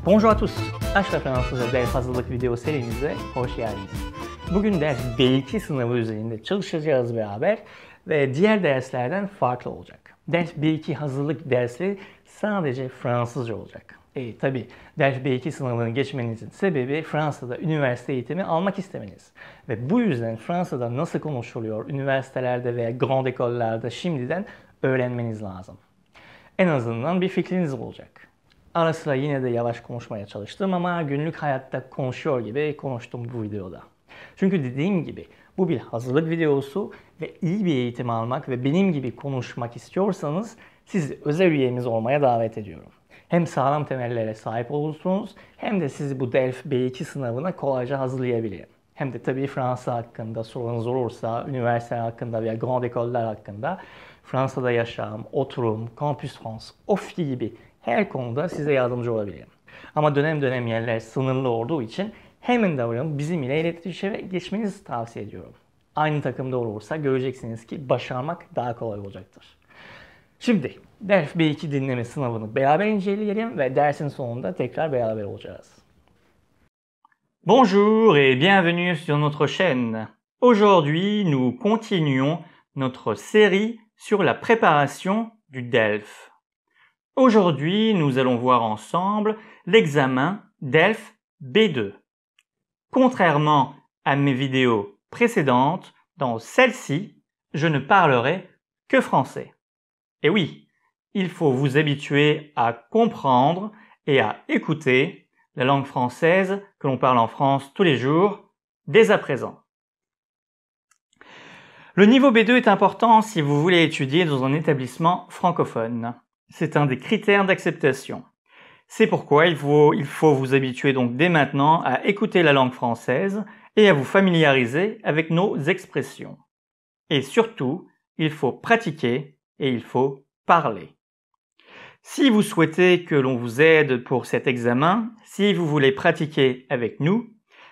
Bonjour à tous, Aşk ve Fransızca ders hazırlık video serimize hoş geldiniz. Bugün ders B2 sınavı üzerinde çalışacağız beraber ve diğer derslerden farklı olacak. Ders B2 hazırlık dersleri sadece Fransızca olacak. Tabi ders B2 sınavını geçmenizin sebebi Fransa'da üniversite eğitimi almak istemeniz. Ve bu yüzden Fransa'da nasıl konuşuluyor üniversitelerde veya grand école'lerde şimdiden öğrenmeniz lazım. En azından bir fikriniz olacak. Ara sıra yine de yavaş konuşmaya çalıştım ama günlük hayatta konuşuyor gibi konuştum bu videoda. Çünkü dediğim gibi bu bir hazırlık videosu ve iyi bir eğitim almak ve benim gibi konuşmak istiyorsanız sizi özel üyemiz olmaya davet ediyorum. Hem sağlam temellere sahip olursunuz hem de sizi bu DELF B2 sınavına kolayca hazırlayabilirim. Hem de tabii Fransa hakkında sorunuz olursa, üniversite hakkında veya grand école'ler hakkında Fransa'da yaşam, oturum, Campus France, OFI gibi her konuda size yardımcı olabilirim. Ama dönem dönem yerler sınırlı olduğu için hemen davranıp bizimle iletişime geçmenizi tavsiye ediyorum. Aynı takımda olursa göreceksiniz ki başarmak daha kolay olacaktır. Şimdi DELF B2 dinleme sınavını beraber inceleyelim ve dersin sonunda tekrar beraber olacağız. Bonjour et bienvenue sur notre chaîne. Aujourd'hui, nous continuons notre série sur la préparation du DELF. Aujourd'hui, nous allons voir ensemble l'examen DELF B2. Contrairement à mes vidéos précédentes, dans celle-ci, je ne parlerai que français. Et oui, il faut vous habituer à comprendre et à écouter la langue française que l'on parle en France tous les jours, dès à présent. Le niveau B2 est important si vous voulez étudier dans un établissement francophone. C'est un des critères d'acceptation. C'est pourquoi il faut vous habituer donc dès maintenant à écouter la langue française et à vous familiariser avec nos expressions. Et surtout, il faut pratiquer et il faut parler. Si vous souhaitez que l'on vous aide pour cet examen, si vous voulez pratiquer avec nous,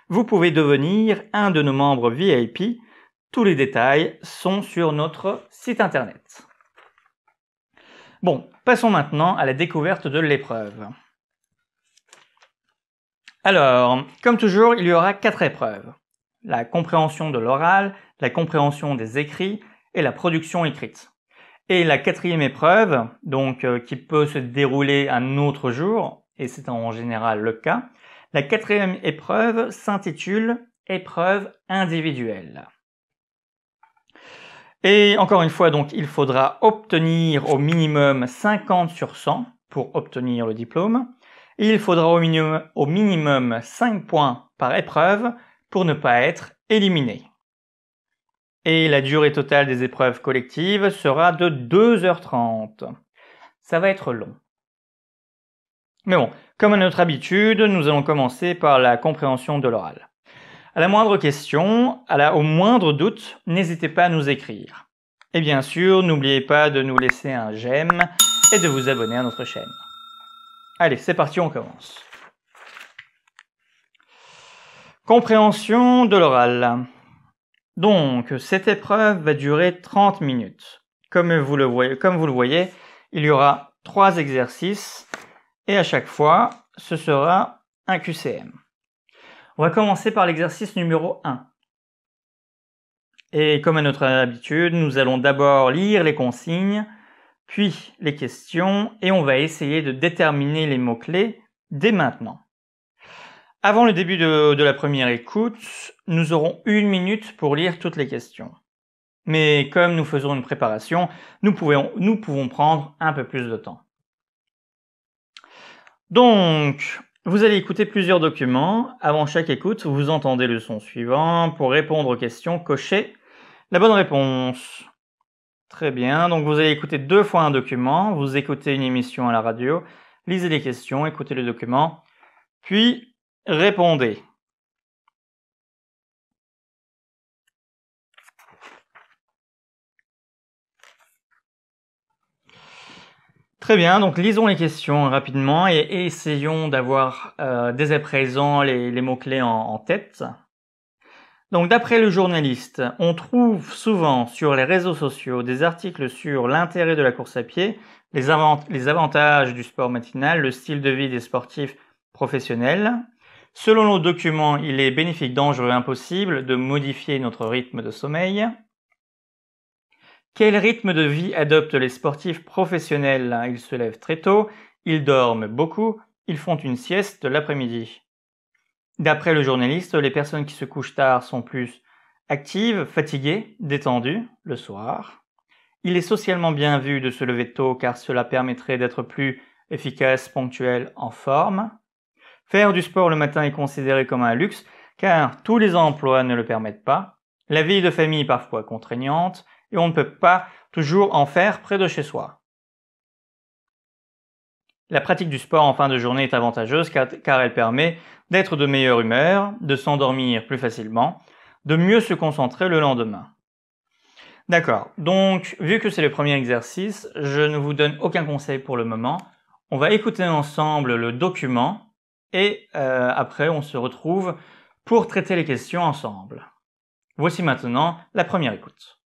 vous pouvez devenir un de nos membres VIP. Tous les détails sont sur notre site internet. Bon, passons maintenant à la découverte de l'épreuve. Alors, comme toujours, il y aura 4 épreuves. La compréhension de l'oral, la compréhension des écrits et la production écrite. Et la 4e épreuve, donc qui peut se dérouler un autre jour, et c'est en général le cas, la 4e épreuve s'intitule « Épreuve individuelle ». Et encore une fois, donc, il faudra obtenir au minimum 50 sur 100 pour obtenir le diplôme. Et il faudra au minimum 5 points par épreuve pour ne pas être éliminé. Et la durée totale des épreuves collectives sera de 2h30. Ça va être long. Mais bon, comme à notre habitude, nous allons commencer par la compréhension de l'oral. À la moindre question, au moindre doute, n'hésitez pas à nous écrire. Et bien sûr, n'oubliez pas de nous laisser un j'aime et de vous abonner à notre chaîne. Allez, c'est parti, on commence. Compréhension de l'oral. Donc, cette épreuve va durer 30 minutes. Comme vous le voyez, il y aura 3 exercices et à chaque fois, ce sera un QCM. On va commencer par l'exercice numéro 1. Et comme à notre habitude, nous allons d'abord lire les consignes, puis les questions, et on va essayer de déterminer les mots-clés dès maintenant. Avant le début de la première écoute, nous aurons 1 minute pour lire toutes les questions. Mais comme nous faisons une préparation, nous pouvons prendre un peu plus de temps. Donc, vous allez écouter plusieurs documents. Avant chaque écoute, vous entendez le son suivant. Pour répondre aux questions, cochez la bonne réponse. Très bien, donc vous allez écouter 2 fois un document, vous écoutez une émission à la radio, lisez les questions, écoutez le document, puis répondez. Très bien, donc lisons les questions rapidement et essayons d'avoir dès à présent les mots-clés en tête. Donc d'après le journaliste, on trouve souvent sur les réseaux sociaux des articles sur l'intérêt de la course à pied, les avantages du sport matinal, le style de vie des sportifs professionnel. Selon le document, il est bénéfique, dangereux, impossible de modifier notre rythme de sommeil. Quel rythme de vie adoptent les sportifs professionnels? Ils se lèvent très tôt, ils dorment beaucoup, ils font une sieste l'après-midi. D'après le journaliste, les personnes qui se couchent tard sont plus actives, fatiguées, détendues le soir. Il est socialement bien vu de se lever tôt car cela permettrait d'être plus efficace, ponctuel, en forme. Faire du sport le matin est considéré comme un luxe car tous les emplois ne le permettent pas. La vie de famille est parfois contraignante et on ne peut pas toujours en faire près de chez soi. La pratique du sport en fin de journée est avantageuse car elle permet d'être de meilleure humeur, de s'endormir plus facilement, de mieux se concentrer le lendemain. D'accord, donc vu que c'est le premier exercice, je ne vous donne aucun conseil pour le moment. On va écouter ensemble le document et après on se retrouve pour traiter les questions ensemble. Voici maintenant la première écoute.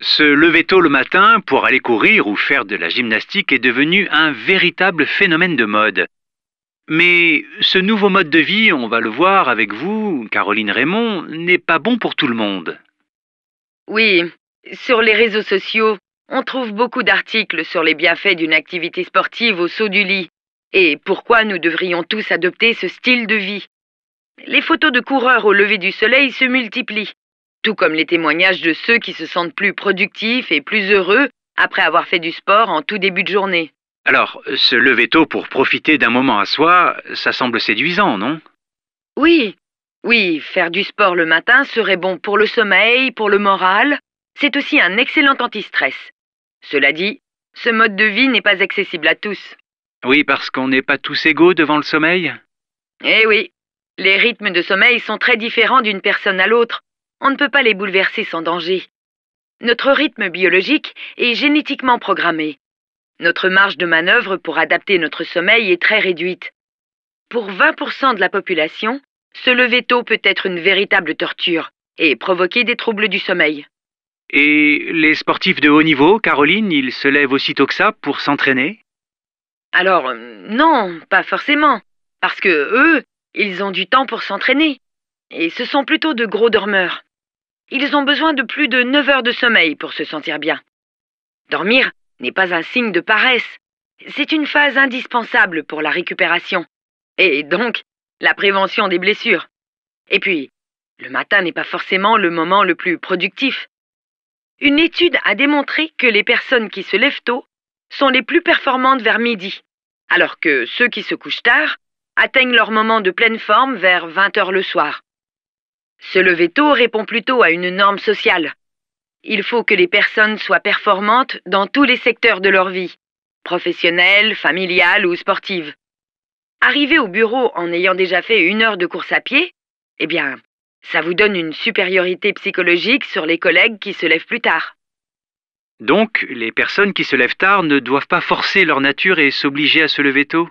Se lever tôt le matin pour aller courir ou faire de la gymnastique est devenu un véritable phénomène de mode. Mais ce nouveau mode de vie, on va le voir avec vous, Caroline Raymond, n'est pas bon pour tout le monde. Oui, sur les réseaux sociaux, on trouve beaucoup d'articles sur les bienfaits d'une activité sportive au saut du lit et pourquoi nous devrions tous adopter ce style de vie. Les photos de coureurs au lever du soleil se multiplient, tout comme les témoignages de ceux qui se sentent plus productifs et plus heureux après avoir fait du sport en tout début de journée. Alors, se lever tôt pour profiter d'un moment à soi, ça semble séduisant, non? Oui, faire du sport le matin serait bon pour le sommeil, pour le moral. C'est aussi un excellent anti-stress. Cela dit, ce mode de vie n'est pas accessible à tous. Oui, parce qu'on n'est pas tous égaux devant le sommeil. Eh oui, les rythmes de sommeil sont très différents d'une personne à l'autre. On ne peut pas les bouleverser sans danger. Notre rythme biologique est génétiquement programmé. Notre marge de manœuvre pour adapter notre sommeil est très réduite. Pour 20% de la population, se lever tôt peut être une véritable torture et provoquer des troubles du sommeil. Et les sportifs de haut niveau, Caroline, ils se lèvent aussitôt que ça pour s'entraîner? Alors, non, pas forcément, parce que eux, ils ont du temps pour s'entraîner. Et ce sont plutôt de gros dormeurs. Ils ont besoin de plus de 9 heures de sommeil pour se sentir bien. Dormir n'est pas un signe de paresse. C'est une phase indispensable pour la récupération. Et donc, la prévention des blessures. Et puis, le matin n'est pas forcément le moment le plus productif. Une étude a démontré que les personnes qui se lèvent tôt sont les plus performantes vers midi, alors que ceux qui se couchent tard atteignent leur moment de pleine forme vers 20 heures le soir. Se lever tôt répond plutôt à une norme sociale. Il faut que les personnes soient performantes dans tous les secteurs de leur vie, professionnelle, familiale ou sportive. Arriver au bureau en ayant déjà fait 1 heure de course à pied, eh bien, ça vous donne une supériorité psychologique sur les collègues qui se lèvent plus tard. Donc, les personnes qui se lèvent tard ne doivent pas forcer leur nature et s'obliger à se lever tôt?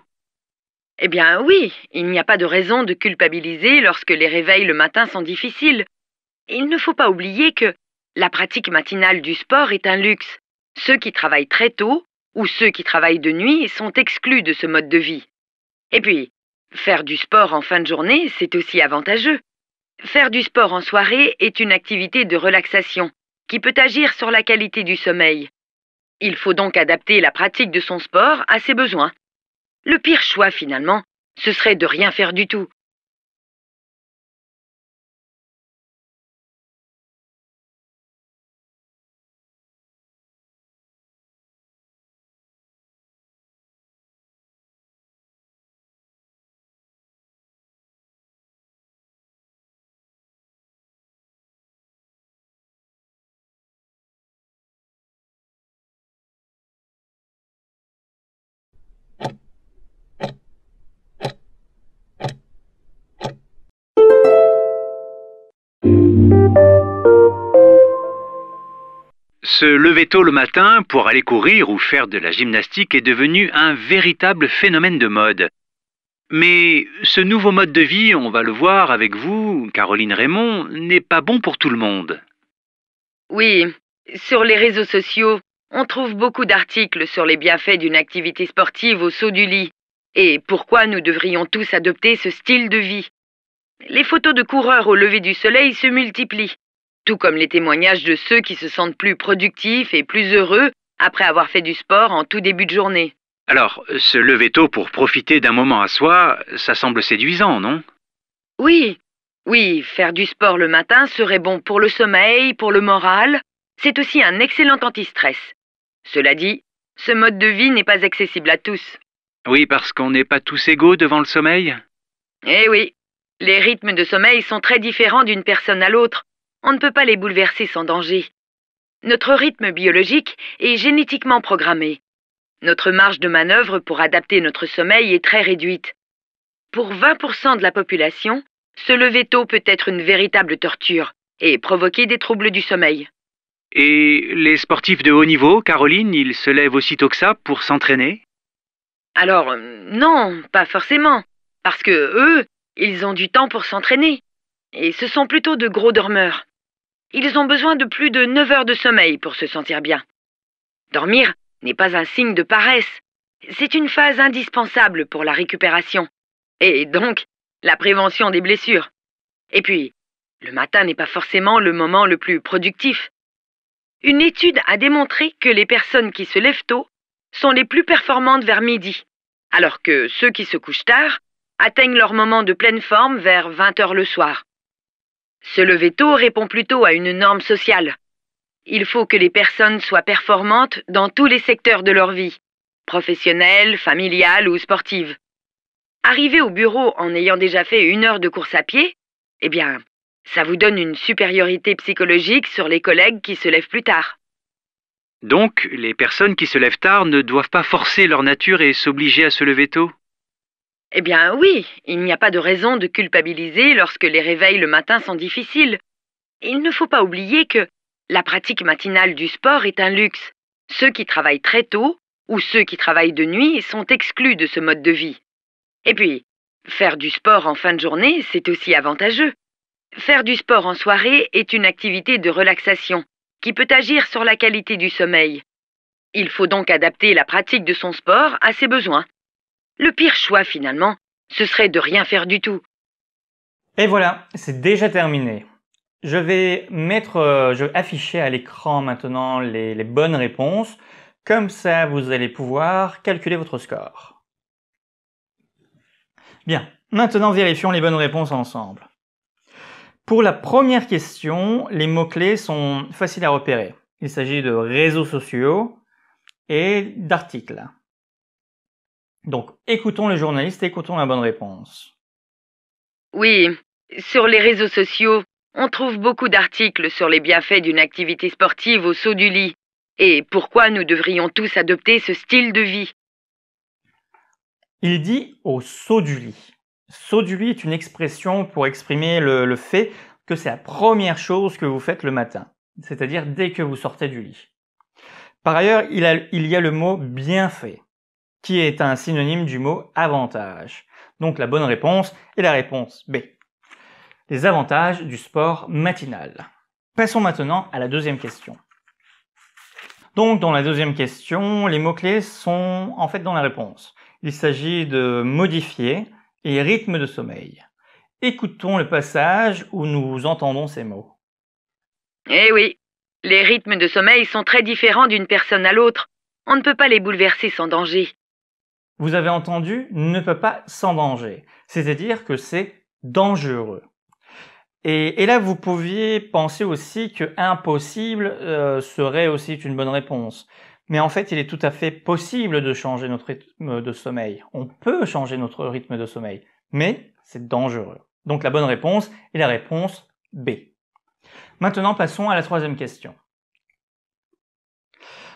Eh bien oui, il n'y a pas de raison de culpabiliser lorsque les réveils le matin sont difficiles. Il ne faut pas oublier que la pratique matinale du sport est un luxe. Ceux qui travaillent très tôt ou ceux qui travaillent de nuit sont exclus de ce mode de vie. Et puis, faire du sport en fin de journée, c'est aussi avantageux. Faire du sport en soirée est une activité de relaxation qui peut agir sur la qualité du sommeil. Il faut donc adapter la pratique de son sport à ses besoins. Le pire choix, finalement, ce serait de rien faire du tout. Se lever tôt le matin pour aller courir ou faire de la gymnastique est devenu un véritable phénomène de mode. Mais ce nouveau mode de vie, on va le voir avec vous, Caroline Raymond, n'est pas bon pour tout le monde. Oui, sur les réseaux sociaux, on trouve beaucoup d'articles sur les bienfaits d'une activité sportive au saut du lit et pourquoi nous devrions tous adopter ce style de vie. Les photos de coureurs au lever du soleil se multiplient, tout comme les témoignages de ceux qui se sentent plus productifs et plus heureux après avoir fait du sport en tout début de journée. Alors, se lever tôt pour profiter d'un moment à soi, ça semble séduisant, non? Oui, oui, faire du sport le matin serait bon pour le sommeil, pour le moral. C'est aussi un excellent anti-stress. Cela dit, ce mode de vie n'est pas accessible à tous. Oui, parce qu'on n'est pas tous égaux devant le sommeil. Eh oui, les rythmes de sommeil sont très différents d'une personne à l'autre. On ne peut pas les bouleverser sans danger. Notre rythme biologique est génétiquement programmé. Notre marge de manœuvre pour adapter notre sommeil est très réduite. Pour 20% de la population, se lever tôt peut être une véritable torture et provoquer des troubles du sommeil. Et les sportifs de haut niveau, Caroline, ils se lèvent aussitôt que ça pour s'entraîner? Alors, non, pas forcément, parce que eux, ils ont du temps pour s'entraîner. Et ce sont plutôt de gros dormeurs. Ils ont besoin de plus de 9 heures de sommeil pour se sentir bien. Dormir n'est pas un signe de paresse. C'est une phase indispensable pour la récupération. Et donc, la prévention des blessures. Et puis, le matin n'est pas forcément le moment le plus productif. Une étude a démontré que les personnes qui se lèvent tôt sont les plus performantes vers midi, alors que ceux qui se couchent tard atteignent leur moment de pleine forme vers 20 heures le soir. Se lever tôt répond plutôt à une norme sociale. Il faut que les personnes soient performantes dans tous les secteurs de leur vie, professionnelle, familiale ou sportive. Arriver au bureau en ayant déjà fait 1 heure de course à pied, eh bien, ça vous donne une supériorité psychologique sur les collègues qui se lèvent plus tard. Donc, les personnes qui se lèvent tard ne doivent pas forcer leur nature et s'obliger à se lever tôt? Eh bien oui, il n'y a pas de raison de culpabiliser lorsque les réveils le matin sont difficiles. Il ne faut pas oublier que la pratique matinale du sport est un luxe. Ceux qui travaillent très tôt ou ceux qui travaillent de nuit sont exclus de ce mode de vie. Et puis, faire du sport en fin de journée, c'est aussi avantageux. Faire du sport en soirée est une activité de relaxation qui peut agir sur la qualité du sommeil. Il faut donc adapter la pratique de son sport à ses besoins. Le pire choix, finalement, ce serait de rien faire du tout. Et voilà, c'est déjà terminé. Je vais afficher à l'écran maintenant les bonnes réponses. Comme ça, vous allez pouvoir calculer votre score. Bien, maintenant vérifions les bonnes réponses ensemble. Pour la première question, les mots-clés sont faciles à repérer. Il s'agit de réseaux sociaux et d'articles. Donc, écoutons le journaliste, écoutons la bonne réponse. Oui, sur les réseaux sociaux, on trouve beaucoup d'articles sur les bienfaits d'une activité sportive au saut du lit et pourquoi nous devrions tous adopter ce style de vie. Il dit au saut du lit. Saut du lit est une expression pour exprimer le fait que c'est la première chose que vous faites le matin, c'est-à-dire dès que vous sortez du lit. Par ailleurs, il y a le mot bienfait, qui est un synonyme du mot avantage. Donc la bonne réponse est la réponse B. Les avantages du sport matinal. Passons maintenant à la deuxième question. Donc dans la deuxième question, les mots-clés sont en fait dans la réponse. Il s'agit de modifier et rythme de sommeil. Écoutons le passage où nous entendons ces mots. Eh oui, les rythmes de sommeil sont très différents d'une personne à l'autre. On ne peut pas les bouleverser sans danger. Vous avez entendu, ne peut pas sans danger. C'est-à-dire que c'est dangereux. Et là, vous pouviez penser aussi que impossible serait aussi une bonne réponse. Mais en fait, il est tout à fait possible de changer notre rythme de sommeil. On peut changer notre rythme de sommeil, mais c'est dangereux. Donc la bonne réponse est la réponse B. Maintenant, passons à la troisième question.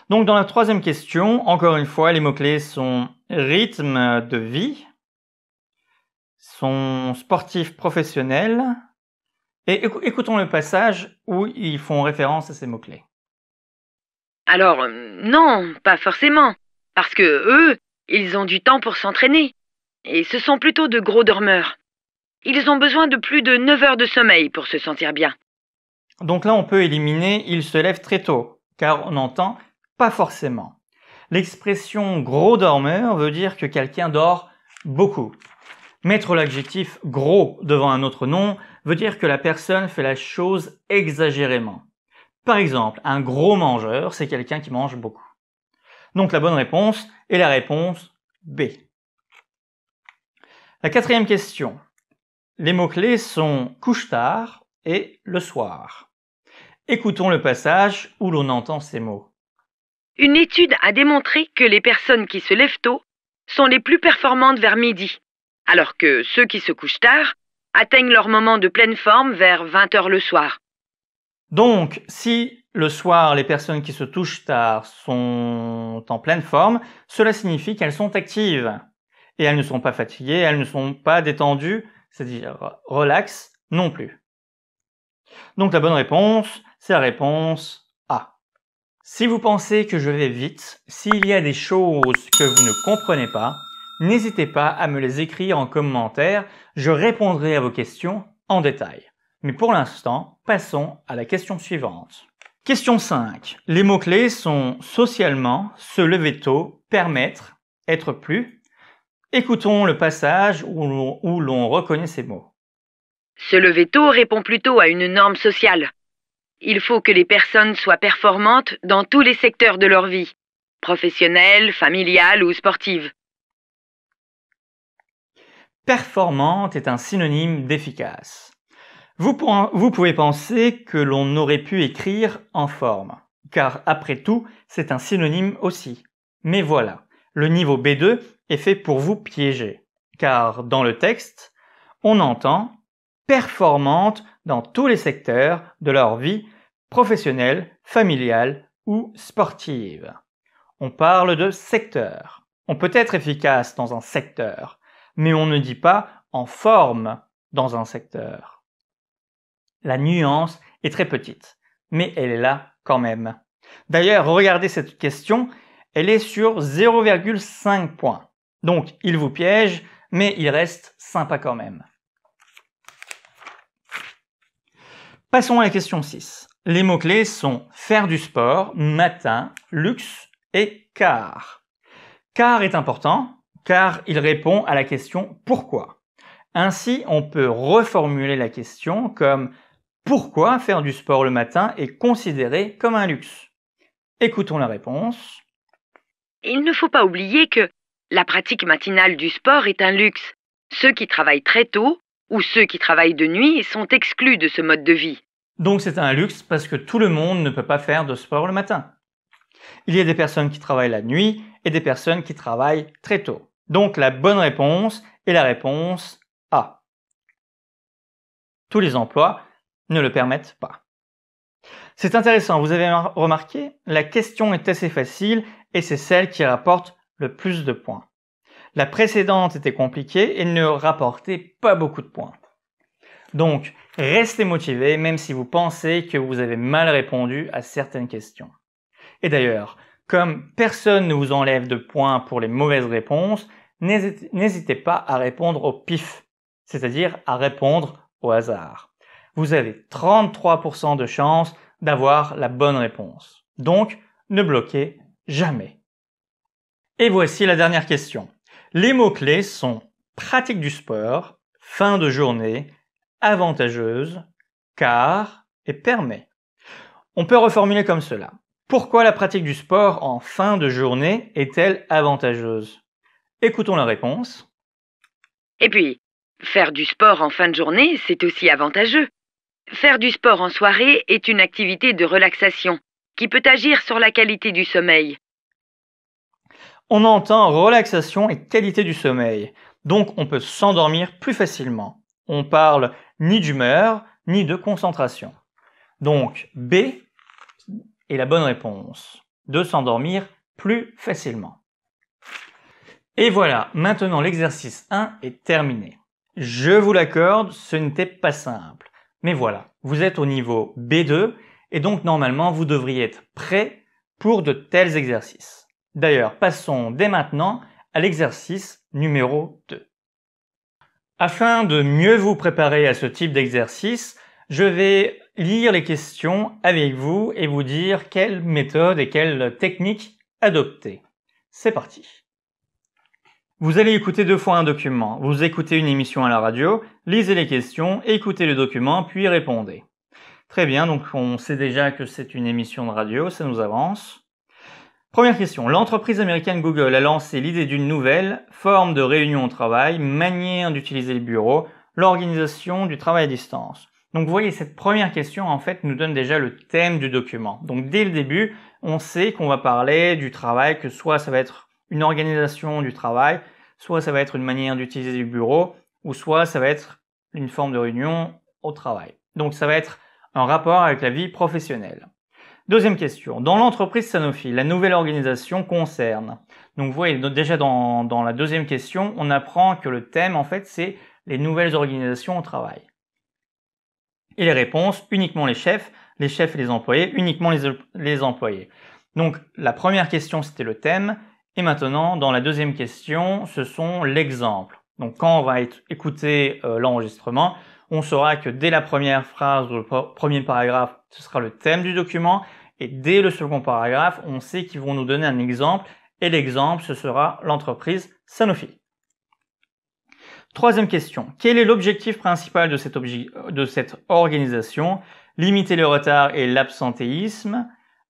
Donc dans la troisième question, encore une fois, les mots-clés sont rythme de vie, sont sportifs professionnels, et écoutons le passage où ils font référence à ces mots-clés. Alors, non, pas forcément, parce que eux, ils ont du temps pour s'entraîner, et ce sont plutôt de gros dormeurs. Ils ont besoin de plus de 9 heures de sommeil pour se sentir bien. Donc là, on peut éliminer « ils se lèvent très tôt », car on entend Pas forcément. L'expression gros dormeur veut dire que quelqu'un dort beaucoup. Mettre l'adjectif gros devant un autre nom veut dire que la personne fait la chose exagérément. Par exemple, un gros mangeur, c'est quelqu'un qui mange beaucoup. Donc la bonne réponse est la réponse B. La quatrième question. Les mots-clés sont couche-tard et le soir. Écoutons le passage où l'on entend ces mots. Une étude a démontré que les personnes qui se lèvent tôt sont les plus performantes vers midi, alors que ceux qui se couchent tard atteignent leur moment de pleine forme vers 20 heures le soir. Donc, si le soir, les personnes qui se touchent tard sont en pleine forme, cela signifie qu'elles sont actives. Et elles ne sont pas fatiguées, elles ne sont pas détendues, c'est-à-dire relax non plus. Donc la bonne réponse, c'est la réponse A. Si vous pensez que je vais vite, s'il y a des choses que vous ne comprenez pas, n'hésitez pas à me les écrire en commentaire, je répondrai à vos questions en détail. Mais pour l'instant, passons à la question suivante. Question 5. Les mots-clés sont socialement, se lever tôt, permettre, être plus. Écoutons le passage où l'on reconnaît ces mots. Se lever tôt répond plutôt à une norme sociale. Il faut que les personnes soient performantes dans tous les secteurs de leur vie, professionnelle, familiale ou sportive. Performante est un synonyme d'efficace. Vous pouvez penser que l'on aurait pu écrire en forme, car après tout, c'est un synonyme aussi. Mais voilà, le niveau B2 est fait pour vous piéger, car dans le texte, on entend performante dans tous les secteurs de leur vie professionnelle, familiale ou sportive. On parle de secteur. On peut être efficace dans un secteur, mais on ne dit pas en forme dans un secteur. La nuance est très petite, mais elle est là quand même. D'ailleurs, regardez cette question, elle est sur 0,5 points. Donc, il vous piège, mais il reste sympa quand même. Passons à la question 6. Les mots-clés sont faire du sport, matin, luxe et car. Car est important, car il répond à la question pourquoi. Ainsi, on peut reformuler la question comme pourquoi faire du sport le matin est considéré comme un luxe. Écoutons la réponse. Il ne faut pas oublier que la pratique matinale du sport est un luxe. Ceux qui travaillent très tôt ou ceux qui travaillent de nuit sont exclus de ce mode de vie. Donc c'est un luxe parce que tout le monde ne peut pas faire de sport le matin. Il y a des personnes qui travaillent la nuit et des personnes qui travaillent très tôt. Donc la bonne réponse est la réponse A. Tous les emplois ne le permettent pas. C'est intéressant, vous avez remarqué, la question est assez facile et c'est celle qui rapporte le plus de points. La précédente était compliquée et ne rapportait pas beaucoup de points. Donc, restez motivés même si vous pensez que vous avez mal répondu à certaines questions. Et d'ailleurs, comme personne ne vous enlève de points pour les mauvaises réponses, n'hésitez pas à répondre au pif, c'est-à-dire à répondre au hasard. Vous avez 33% de chance d'avoir la bonne réponse. Donc, ne bloquez jamais. Et voici la dernière question. Les mots-clés sont pratique du sport, fin de journée, avantageuse, car et permet. On peut reformuler comme cela. Pourquoi la pratique du sport en fin de journée est-elle avantageuse? Écoutons la réponse. Et puis, faire du sport en fin de journée, c'est aussi avantageux. Faire du sport en soirée est une activité de relaxation qui peut agir sur la qualité du sommeil. On entend relaxation et qualité du sommeil, donc on peut s'endormir plus facilement. On parle ni d'humeur, ni de concentration. Donc B est la bonne réponse, de s'endormir plus facilement. Et voilà, maintenant l'exercice 1 est terminé. Je vous l'accorde, ce n'était pas simple. Mais voilà, vous êtes au niveau B2 et donc normalement vous devriez être prêt pour de tels exercices. D'ailleurs, passons dès maintenant à l'exercice numéro 2. Afin de mieux vous préparer à ce type d'exercice, Je vais lire les questions avec vous et vous dire quelle méthode et quelle technique adopter. C'est parti. Vous allez écouter 2 fois un document. Vous écoutez une émission à la radio, lisez les questions, écoutez le document, puis répondez. Très bien, donc on sait déjà que c'est une émission de radio, ça nous avance. Première question. L'entreprise américaine Google a lancé l'idée d'une nouvelle forme de réunion au travail, manière d'utiliser le bureau, l'organisation du travail à distance. Donc vous voyez, cette première question en fait nous donne déjà le thème du document. Donc dès le début, on sait qu'on va parler du travail, que soit ça va être une organisation du travail, soit ça va être une manière d'utiliser le bureau, ou soit ça va être une forme de réunion au travail. Donc ça va être un rapport avec la vie professionnelle. Deuxième question. Dans l'entreprise Sanofi, la nouvelle organisation concerne. Donc vous voyez, déjà dans la deuxième question, on apprend que le thème, en fait, c'est les nouvelles organisations au travail. Et les réponses, uniquement les chefs et les employés, uniquement les employés. Donc la première question, c'était le thème. Et maintenant, dans la deuxième question, ce sont l'exemple. Donc quand on va écouter l'enregistrement, on saura que dès la première phrase ou le premier paragraphe, ce sera le thème du document. Et dès le second paragraphe, on sait qu'ils vont nous donner un exemple. Et l'exemple, ce sera l'entreprise Sanofi. Troisième question. Quel est l'objectif principal de cette organisation? Limiter le retard et l'absentéisme,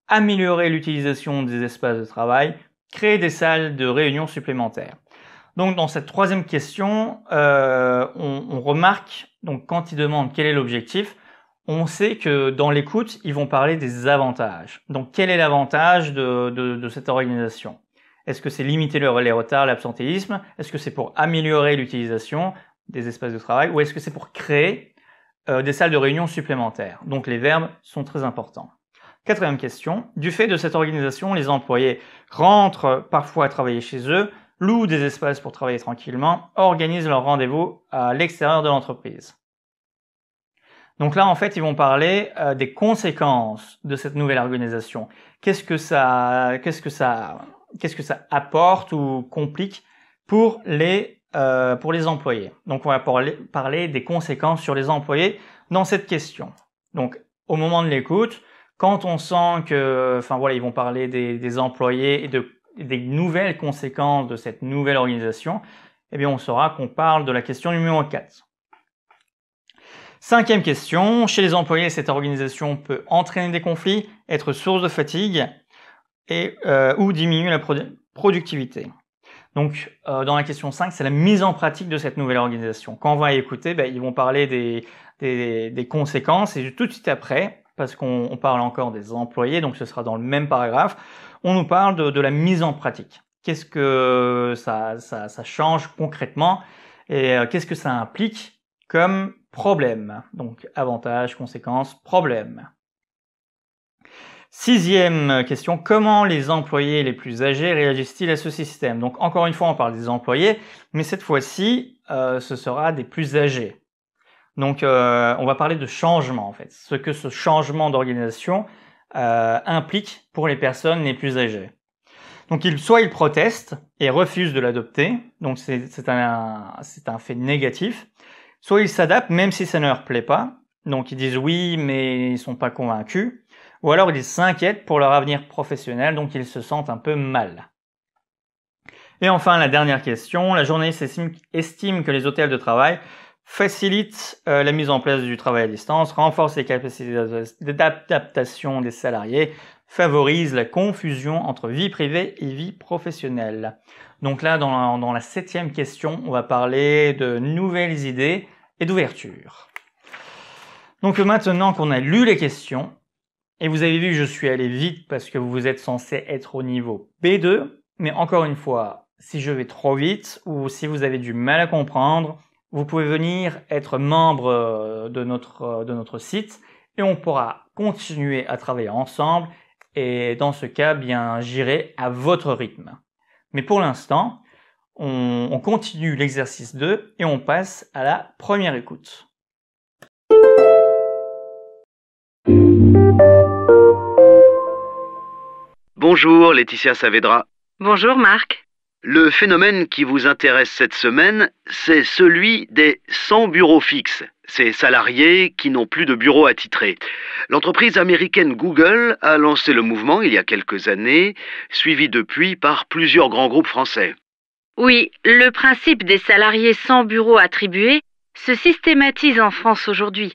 améliorer l'utilisation des espaces de travail, créer des salles de réunion supplémentaires. Donc dans cette troisième question, on remarque, donc quand ils demandent quel est l'objectif, on sait que dans l'écoute, ils vont parler des avantages. Donc quel est l'avantage de cette organisation? Est-ce que c'est limiter les retards, l'absentéisme? Est-ce que c'est pour améliorer l'utilisation des espaces de travail? Ou est-ce que c'est pour créer des salles de réunion supplémentaires? Donc les verbes sont très importants. Quatrième question. Du fait de cette organisation, les employés rentrent parfois travailler chez eux, louent des espaces pour travailler tranquillement, organisent leurs rendez-vous à l'extérieur de l'entreprise. Donc là, en fait, ils vont parler des conséquences de cette nouvelle organisation. Qu'est-ce que ça apporte ou complique pour les employés. Donc on va parler des conséquences sur les employés dans cette question. Donc au moment de l'écoute, quand on sent que, ils vont parler des employés et des nouvelles conséquences de cette nouvelle organisation, eh bien on saura qu'on parle de la question numéro 4. Cinquième question. Chez les employés, cette organisation peut entraîner des conflits, être source de fatigue ou diminuer la productivité. Donc, dans la question 5, c'est la mise en pratique de cette nouvelle organisation. Quand on va écouter, ils vont parler des conséquences et tout de suite après, parce qu'on parle encore des employés, donc ce sera dans le même paragraphe, on nous parle de la mise en pratique. Qu'est-ce que ça change concrètement et qu'est-ce que ça implique comme problème? Donc, avantages, conséquences, problème. Sixième question, comment les employés les plus âgés réagissent-ils à ce système? Donc encore une fois, on parle des employés, mais cette fois-ci, ce sera des plus âgés. Donc on va parler de changement en fait, ce que ce changement d'organisation implique pour les personnes les plus âgées. Donc soit ils protestent et refusent de l'adopter, donc c'est un fait négatif, soit ils s'adaptent même si ça ne leur plaît pas, donc ils disent oui mais ils sont pas convaincus, ou alors ils s'inquiètent pour leur avenir professionnel, donc ils se sentent un peu mal. Et enfin, la dernière question, la journaliste estime que les hôtels de travail facilitent la mise en place du travail à distance, renforcent les capacités d'adaptation des salariés, favorisent la confusion entre vie privée et vie professionnelle. Donc là, dans la septième question, on va parler de nouvelles idées et d'ouverture. Donc maintenant qu'on a lu les questions, et vous avez vu, je suis allé vite parce que vous êtes censé être au niveau B2. Mais encore une fois, si je vais trop vite ou si vous avez du mal à comprendre, vous pouvez venir être membre de notre site et on pourra continuer à travailler ensemble. Et dans ce cas, bien, j'irai à votre rythme. Mais pour l'instant, on continue l'exercice 2 et on passe à la première écoute. Bonjour Laetitia Saavedra. Bonjour Marc. Le phénomène qui vous intéresse cette semaine, c'est celui des sans bureaux fixes, ces salariés qui n'ont plus de bureau attitré. L'entreprise américaine Google a lancé le mouvement il y a quelques années, suivi depuis par plusieurs grands groupes français. Oui, le principe des salariés sans bureau attribué se systématise en France aujourd'hui.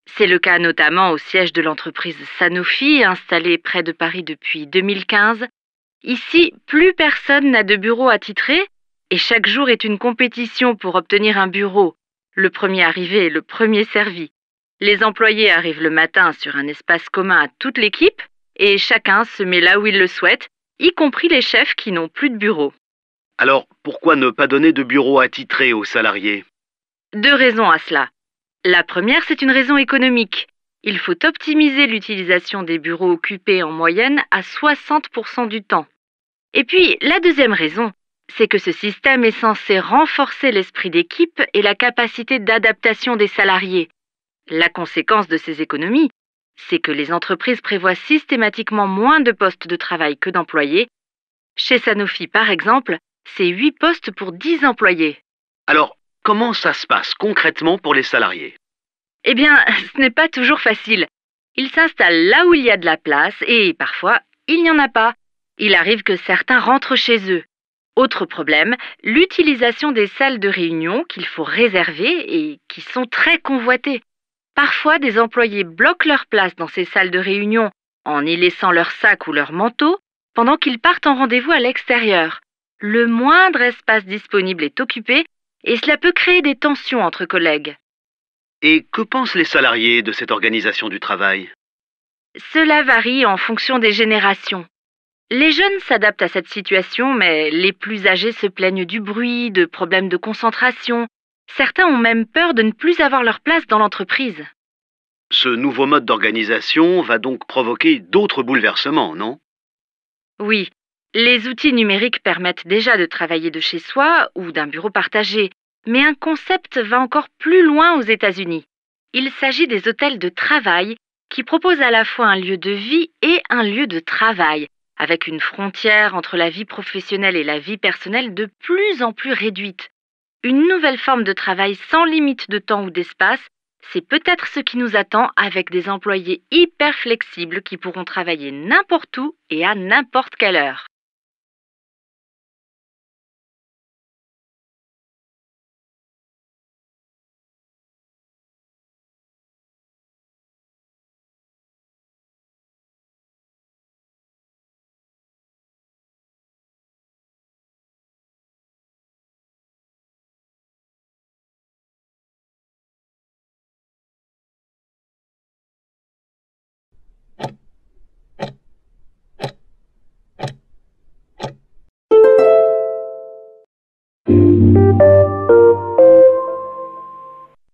C'est le cas notamment au siège de l'entreprise Sanofi, installée près de Paris depuis 2015. Ici, plus personne n'a de bureau attitré et chaque jour est une compétition pour obtenir un bureau. Le premier arrivé est le premier servi. Les employés arrivent le matin sur un espace commun à toute l'équipe et chacun se met là où il le souhaite, y compris les chefs qui n'ont plus de bureau. Alors, pourquoi ne pas donner de bureau attitré aux salariés? 2 raisons à cela. La première, c'est une raison économique. Il faut optimiser l'utilisation des bureaux occupés en moyenne à 60% du temps. Et puis, la deuxième raison, c'est que ce système est censé renforcer l'esprit d'équipe et la capacité d'adaptation des salariés. La conséquence de ces économies, c'est que les entreprises prévoient systématiquement moins de postes de travail que d'employés. Chez Sanofi, par exemple, c'est 8 postes pour 10 employés. Alors, comment ça se passe concrètement pour les salariés? Eh bien, ce n'est pas toujours facile. Ils s'installent là où il y a de la place et parfois, il n'y en a pas. Il arrive que certains rentrent chez eux. Autre problème, l'utilisation des salles de réunion qu'il faut réserver et qui sont très convoitées. Parfois, des employés bloquent leur place dans ces salles de réunion en y laissant leur sac ou leur manteau pendant qu'ils partent en rendez-vous à l'extérieur. Le moindre espace disponible est occupé et cela peut créer des tensions entre collègues. Et que pensent les salariés de cette organisation du travail? Cela varie en fonction des générations. Les jeunes s'adaptent à cette situation, mais les plus âgés se plaignent du bruit, de problèmes de concentration. Certains ont même peur de ne plus avoir leur place dans l'entreprise. Ce nouveau mode d'organisation va donc provoquer d'autres bouleversements, non? Oui, les outils numériques permettent déjà de travailler de chez soi ou d'un bureau partagé, mais un concept va encore plus loin aux États-Unis. Il s'agit des hôtels de travail qui proposent à la fois un lieu de vie et un lieu de travail, avec une frontière entre la vie professionnelle et la vie personnelle de plus en plus réduite. Une nouvelle forme de travail sans limite de temps ou d'espace, c'est peut-être ce qui nous attend avec des employés hyper flexibles qui pourront travailler n'importe où et à n'importe quelle heure.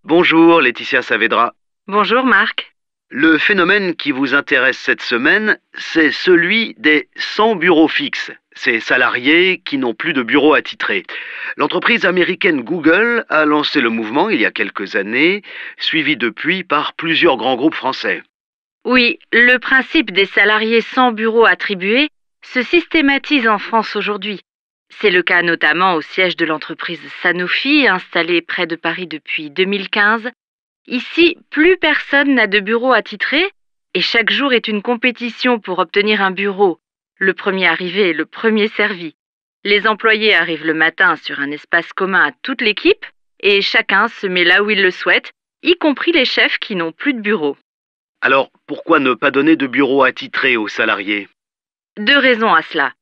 Bonjour Laetitia Saavedra. Bonjour Marc. Le phénomène qui vous intéresse cette semaine, c'est celui des sans bureaux fixes, ces salariés qui n'ont plus de bureau attitré. L'entreprise américaine Google a lancé le mouvement il y a quelques années, suivi depuis par plusieurs grands groupes français. Oui, le principe des salariés sans bureau attribué se systématise en France aujourd'hui. C'est le cas notamment au siège de l'entreprise Sanofi, installée près de Paris depuis 2015. Ici, plus personne n'a de bureau attitré et chaque jour est une compétition pour obtenir un bureau. Le premier arrivé est le premier servi. Les employés arrivent le matin sur un espace commun à toute l'équipe et chacun se met là où il le souhaite, y compris les chefs qui n'ont plus de bureau. Alors, pourquoi ne pas donner de bureau attitré aux salariés? 2 raisons à cela.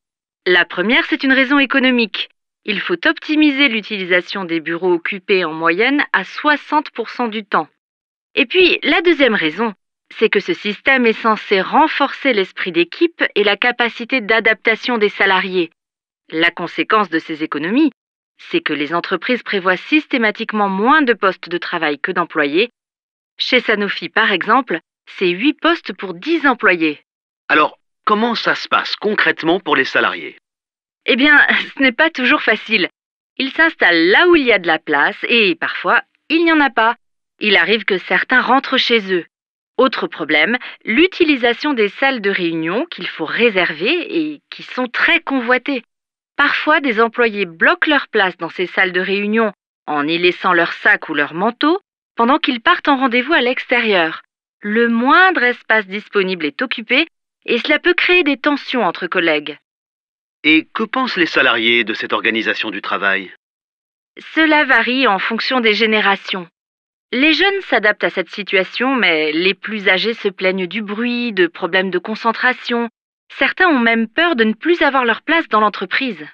La première, c'est une raison économique. Il faut optimiser l'utilisation des bureaux occupés en moyenne à 60% du temps. Et puis, la deuxième raison, c'est que ce système est censé renforcer l'esprit d'équipe et la capacité d'adaptation des salariés. La conséquence de ces économies, c'est que les entreprises prévoient systématiquement moins de postes de travail que d'employés. Chez Sanofi, par exemple, c'est 8 postes pour 10 employés. Alors, comment ça se passe concrètement pour les salariés? Eh bien, ce n'est pas toujours facile. Ils s'installent là où il y a de la place et parfois, il n'y en a pas. Il arrive que certains rentrent chez eux. Autre problème, l'utilisation des salles de réunion qu'il faut réserver et qui sont très convoitées. Parfois, des employés bloquent leur place dans ces salles de réunion en y laissant leur sac ou leur manteau pendant qu'ils partent en rendez-vous à l'extérieur. Le moindre espace disponible est occupé et cela peut créer des tensions entre collègues. Et que pensent les salariés de cette organisation du travail? Cela varie en fonction des générations. Les jeunes s'adaptent à cette situation, mais les plus âgés se plaignent du bruit, de problèmes de concentration. Certains ont même peur de ne plus avoir leur place dans l'entreprise.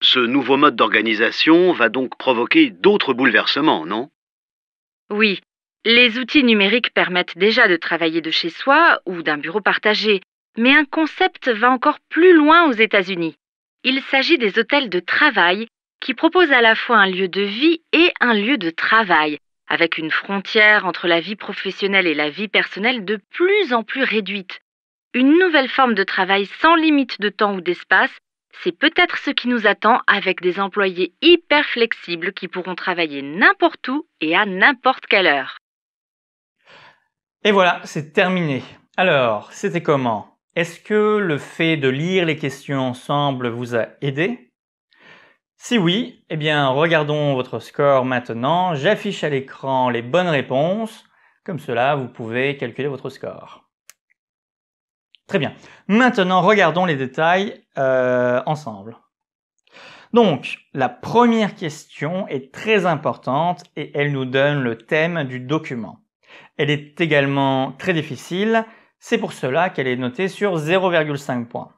Ce nouveau mode d'organisation va donc provoquer d'autres bouleversements, non? Oui, les outils numériques permettent déjà de travailler de chez soi ou d'un bureau partagé, mais un concept va encore plus loin aux États-Unis. Il s'agit des hôtels de travail qui proposent à la fois un lieu de vie et un lieu de travail, avec une frontière entre la vie professionnelle et la vie personnelle de plus en plus réduite. Une nouvelle forme de travail sans limite de temps ou d'espace, c'est peut-être ce qui nous attend avec des employés hyper flexibles qui pourront travailler n'importe où et à n'importe quelle heure. Et voilà, c'est terminé. Alors, c'était comment? Est-ce que le fait de lire les questions ensemble vous a aidé? Si oui, eh bien, regardons votre score maintenant. J'affiche à l'écran les bonnes réponses. Comme cela, vous pouvez calculer votre score. Très bien. Maintenant, regardons les détails ensemble. Donc, la première question est très importante et elle nous donne le thème du document. Elle est également très difficile. C'est pour cela qu'elle est notée sur 0,5 points.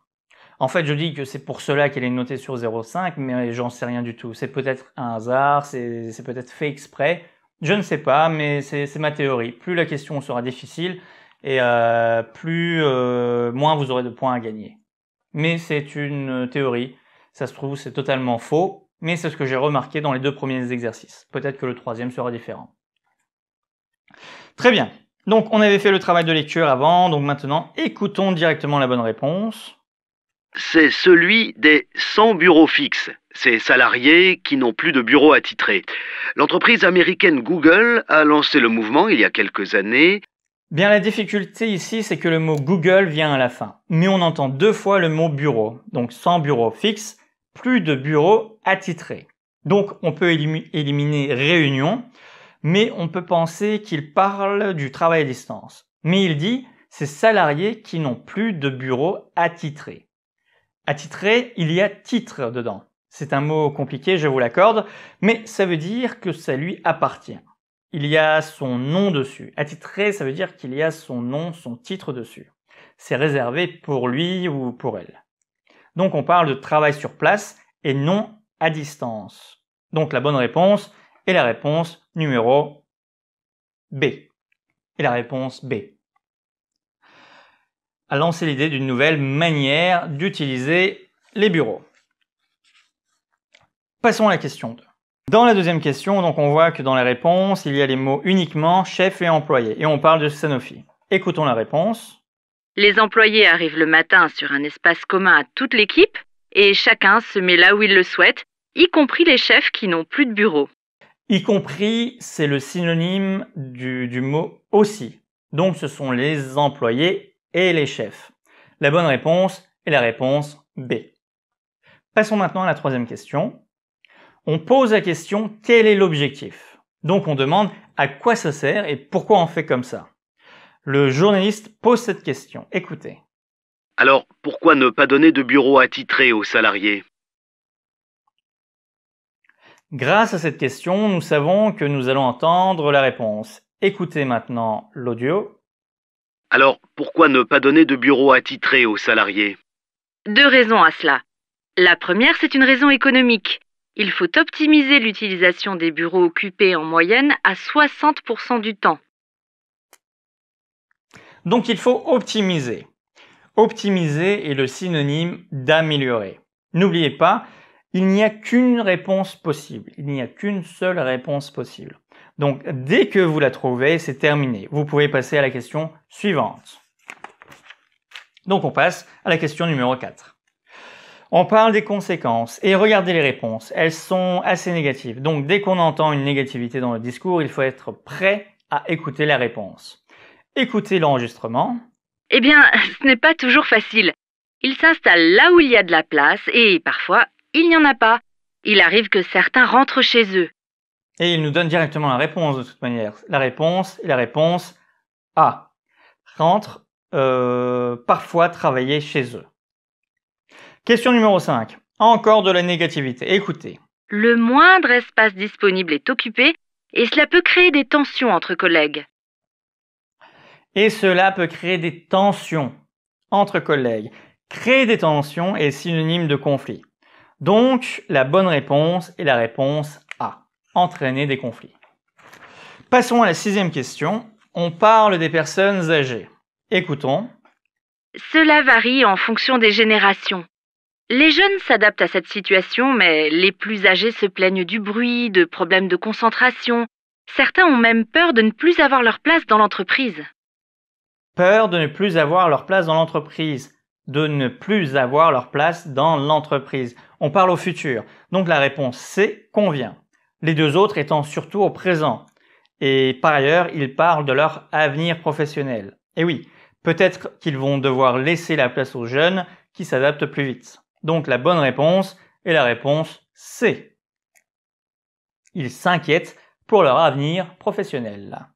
En fait, je dis que c'est pour cela qu'elle est notée sur 0,5, mais j'en sais rien du tout. C'est peut-être un hasard, c'est peut-être fait exprès. Je ne sais pas, mais c'est ma théorie. Plus la question sera difficile, et moins vous aurez de points à gagner. Mais c'est une théorie. Ça se trouve, c'est totalement faux, mais c'est ce que j'ai remarqué dans les 2 premiers exercices. Peut-être que le 3e sera différent. Très bien. Donc, on avait fait le travail de lecture avant, donc maintenant, écoutons directement la bonne réponse. C'est celui des sans bureaux fixes, ces salariés qui n'ont plus de bureau attitré. L'entreprise américaine Google a lancé le mouvement il y a quelques années. Bien, la difficulté ici, c'est que le mot Google vient à la fin. Mais on entend 2 fois le mot bureau. Donc, sans bureau fixe, plus de bureau attitré. Donc, on peut éliminer réunion, mais on peut penser qu'il parle du travail à distance. Mais il dit, ces salariés qui n'ont plus de bureau attitré. Attitré, il y a titre dedans. C'est un mot compliqué, je vous l'accorde, mais ça veut dire que ça lui appartient. Il y a son nom dessus. Attitré, ça veut dire qu'il y a son nom, son titre dessus. C'est réservé pour lui ou pour elle. Donc on parle de travail sur place et non à distance. Donc la bonne réponse est la réponse numéro B. Et la réponse B a lancé l'idée d'une nouvelle manière d'utiliser les bureaux. Passons à la question 2. Dans la deuxième question, donc on voit que dans la réponse, il y a les mots uniquement, chef et employé. Et on parle de Sanofi. Écoutons la réponse. Les employés arrivent le matin sur un espace commun à toute l'équipe et chacun se met là où il le souhaite, y compris les chefs qui n'ont plus de bureau. Y compris, c'est le synonyme du mot aussi. Donc ce sont les employés et les chefs. La bonne réponse est la réponse B. Passons maintenant à la 3e question. On pose la question « Quel est l'objectif ?» Donc on demande à quoi ça sert et pourquoi on fait comme ça. Le journaliste pose cette question. Écoutez. Alors, pourquoi ne pas donner de bureau attitré aux salariés? Grâce à cette question, nous savons que nous allons entendre la réponse. Écoutez maintenant l'audio. Alors, pourquoi ne pas donner de bureau attitré aux salariés? 2 raisons à cela. La première, c'est une raison économique. Il faut optimiser l'utilisation des bureaux occupés en moyenne à 60% du temps. Donc il faut optimiser. Optimiser est le synonyme d'améliorer. N'oubliez pas, il n'y a qu'une réponse possible. Il n'y a qu'une seule réponse possible. Donc dès que vous la trouvez, c'est terminé. Vous pouvez passer à la question suivante. Donc on passe à la question numéro 4. On parle des conséquences et regardez les réponses. Elles sont assez négatives. Donc dès qu'on entend une négativité dans le discours, il faut être prêt à écouter la réponse. Écoutez l'enregistrement. Eh bien, ce n'est pas toujours facile. Il s'installe là où il y a de la place et parfois, il n'y en a pas. Il arrive que certains rentrent chez eux. Et il nous donne directement la réponse de toute manière. La réponse est la réponse A. Rentrent parfois travailler chez eux. Question numéro 5. Encore de la négativité. Écoutez. Le moindre espace disponible est occupé et cela peut créer des tensions entre collègues. Et cela peut créer des tensions entre collègues. Créer des tensions est synonyme de conflit. Donc, la bonne réponse est la réponse A. Entraîner des conflits. Passons à la 6e question. On parle des personnes âgées. Écoutons. Cela varie en fonction des générations. Les jeunes s'adaptent à cette situation, mais les plus âgés se plaignent du bruit, de problèmes de concentration. Certains ont même peur de ne plus avoir leur place dans l'entreprise. Peur de ne plus avoir leur place dans l'entreprise. De ne plus avoir leur place dans l'entreprise. On parle au futur. Donc la réponse C convient. Les deux autres étant surtout au présent. Et par ailleurs, ils parlent de leur avenir professionnel. Et oui, peut-être qu'ils vont devoir laisser la place aux jeunes qui s'adaptent plus vite. Donc la bonne réponse est la réponse C. Ils s'inquiètent pour leur avenir professionnel.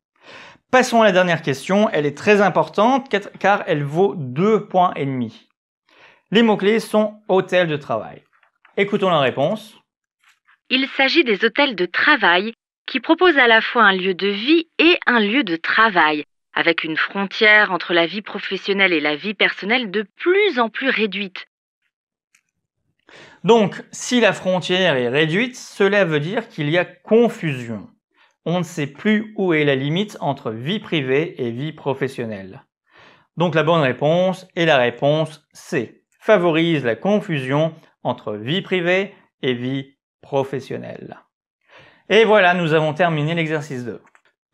Passons à la dernière question. Elle est très importante car elle vaut 2,5 points. Les mots-clés sont hôtel de travail. Écoutons la réponse. Il s'agit des hôtels de travail qui proposent à la fois un lieu de vie et un lieu de travail, avec une frontière entre la vie professionnelle et la vie personnelle de plus en plus réduite. Donc, si la frontière est réduite, cela veut dire qu'il y a confusion. On ne sait plus où est la limite entre vie privée et vie professionnelle. Donc la bonne réponse est la réponse C. Favorise la confusion entre vie privée et vie professionnelle. Et voilà, nous avons terminé l'exercice 2.